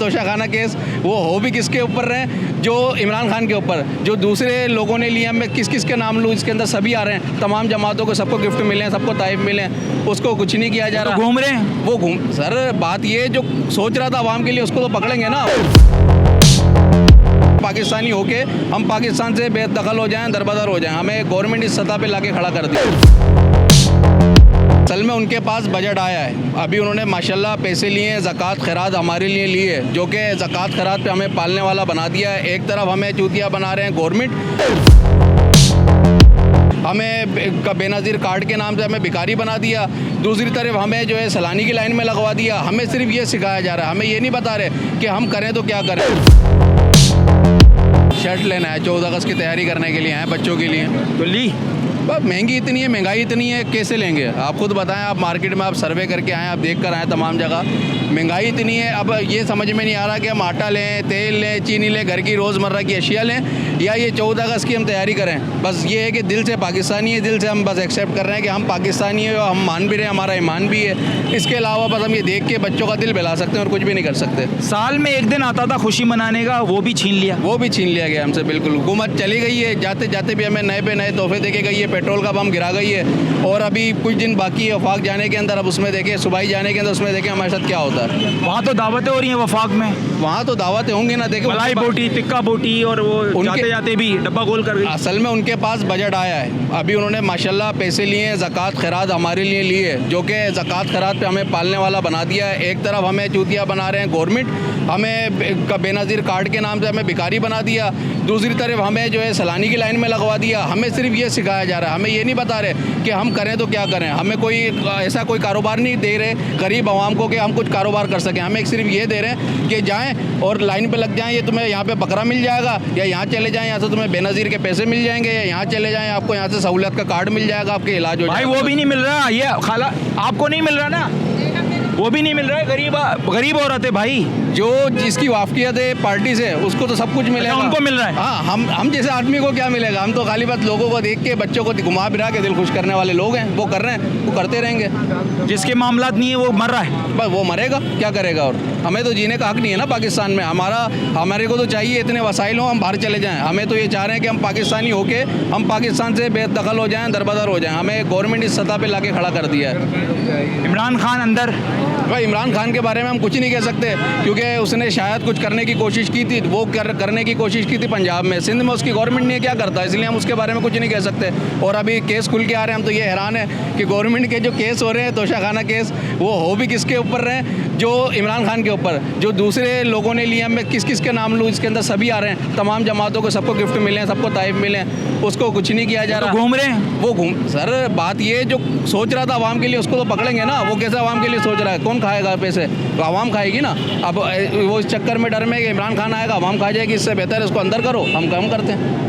Toshakhana case वो हो भी किसके ऊपर रहे, जो इमरान खान के ऊपर, जो दूसरे लोगों ने लिया, मैं किस किस के नाम लूँ, इसके अंदर सभी आ रहे हैं, तमाम जमातों को, सबको गिफ्ट मिले हैं, सबको ताइफ मिले हैं, उसको कुछ नहीं किया जा रहा। घूम रहे हैं वो घूम सर, बात ये जो सोच रहा था आवाम के लिए उसको तो पकड़ेंगे ना। पाकिस्तानी होके हम पाकिस्तान से बेदखल हो जाएं, दरबदर हो जाएं, हमें गवर्नमेंट इस सतह पे लाके खड़ा कर दिया। असल में उनके पास बजट आया है, अभी उन्होंने माशाल्लाह पैसे लिए हैं, ज़कात खैरात हमारे लिए लिए, जो कि ज़कात खैरात पे हमें पालने वाला बना दिया है। एक तरफ हमें चूतिया बना रहे हैं गवर्नमेंट, हमें बेनज़ीर कार्ड के नाम से हमें भिखारी बना दिया, दूसरी तरफ हमें जो है सलानी की लाइन में लगवा दिया। हमें सिर्फ ये सिखाया जा रहा है, हमें ये नहीं बता रहे कि हम करें तो क्या करें। शर्ट लेना है, 14 अगस्त की तैयारी करने के लिए आए, बच्चों के लिए तो ली। बस महंगी इतनी है, महंगाई इतनी है, कैसे लेंगे। आप खुद बताएं, आप मार्केट में आप सर्वे करके आएँ, आप देख कर आएँ तमाम जगह, महंगाई इतनी है। अब ये समझ में नहीं आ रहा कि हम आटा लें, तेल लें, चीनी लें, घर की रोज़मर्रा की अशिया लें, या ये 14 अगस्त की हम तैयारी करें। बस ये है कि दिल से पाकिस्तानी है, दिल से हम बस एक्सेप्ट कर रहे हैं कि हम पाकिस्तानी है, हम मान भी रहे हैं, हमारा ईमान भी है। इसके अलावा बस हम ये देख के बच्चों का दिल बहला सकते हैं और कुछ भी नहीं कर सकते। साल में एक दिन आता था खुशी मनाने का, वो भी छीन लिया। वो भी छीन लिया गया हमसे, बिल्कुल। हुकूमत चली गई है, जाते जाते भी हमें नए पे नए तोहफे दे के गई है, पेट्रोल का बम गिरा गई है, और अभी कुछ दिन बाकी है वफाक जाने के अंदर। अब उसमें देखें, सुबाई जाने के अंदर, उसमें देखें हमारे साथ क्या होता है। वहाँ तो दावतें हो रही हैं वफाक में, वहाँ तो दावतें होंगी ना, देखें मलाई बोटी, टिक्का बोटी, और वो जाते जाते भी डब्बा गोल कर गई। असल में उनके पास बजट आया है, अभी उन्होंने माशाल्लाह पैसे लिए हैं, ज़कात खैरात हमारे लिए लिए, जो कि ज़कात खैरात पे हमें पालने वाला बना दिया है। एक तरफ हमें चूतिया बना रहे हैं गवर्नमेंट, हमें बेनज़ीर कार्ड के नाम से हमें भिखारी बना दिया, दूसरी तरफ हमें जो है सलानी की लाइन में लगवा दिया। हमें सिर्फ ये सिखाया जा रहा है, हमें ये नहीं बता रहे कि हम करें तो क्या करें। हमें कोई ऐसा कोई कारोबार नहीं दे रहे गरीब आवाम को कि हम कुछ कारोबार कर सकें। हमें सिर्फ ये दे रहे हैं कि जाएं और लाइन पे लग जाएं, ये तुम्हें यहाँ पे बकरा मिल जाएगा, या यहाँ चले जाएं, यहाँ से तुम्हें बेनज़ीर के पैसे मिल जाएंगे, या यहाँ चले जाएं, आपको यहाँ से सहूलियत का कार्ड मिल जाएगा, आपके इलाज हो भाई जाएगा। वो भी नहीं मिल रहा, ये खाला आपको नहीं मिल रहा ना, वो भी नहीं मिल रहा है। गरीब औरत है भाई, जो जिसकी वाफकियत है पार्टी से, उसको तो सब कुछ मिलेगा। उनको मिल रहा है। हाँ, हम जैसे आदमी को क्या मिलेगा। हम तो खाली बात लोगों को देख के, बच्चों को घुमा फिरा के दिल खुश करने वाले लोग हैं। वो कर रहे हैं, वो करते रहेंगे। जिसके मामलात नहीं है वो मर रहा है, बस वो मरेगा, क्या करेगा। और हमें तो जीने का हक नहीं है ना पाकिस्तान में। हमारे को तो चाहिए इतने वसाइल हों, हम बाहर चले जाएं। हमें तो ये चाह रहे हैं कि हम पाकिस्तानी होके हम पाकिस्तान से बेदखल हो जाएं, दरबदर हो जाएं। हमें गवर्नमेंट इस सतह पे लाके खड़ा कर दिया है। इमरान खान अंदर। भाई इमरान खान के बारे में हम कुछ नहीं कह सकते, क्योंकि उसने शायद कुछ करने की कोशिश की थी, वो करने की कोशिश की थी पंजाब में। सिंध में उसकी गवर्नमेंट ने क्या करता, इसलिए हम उसके बारे में कुछ नहीं कह सकते। और अभी केस खुल के आ रहे हैं, हम तो ये हैरान है कि गवर्नमेंट के जो केस हो रहे हैं, तोशाखाना केस, वो हो भी किसके ऊपर रहे, जो इमरान खान के ऊपर, जो दूसरे लोगों ने लिया, मैं किस किस के नाम लूँ, इसके अंदर सभी आ रहे हैं, तमाम जमातों को, सबको गिफ्ट मिले हैं, सबको ताइफ मिले हैं, उसको कुछ नहीं किया जा रहा। घूम रहे हैं वो घूम सर, बात ये जो सोच रहा था आवाम के लिए उसको तो पकड़ेंगे ना। वो कैसे आवाम के लिए सोच रहा है, कौन खाएगा पैसे, तो आवाम खाएगी ना। अब वो इस चक्कर में डर में कि इमरान खान आएगा, आवाम खा जाएगी, इससे बेहतर है इसको अंदर करो, हम काम करते हैं।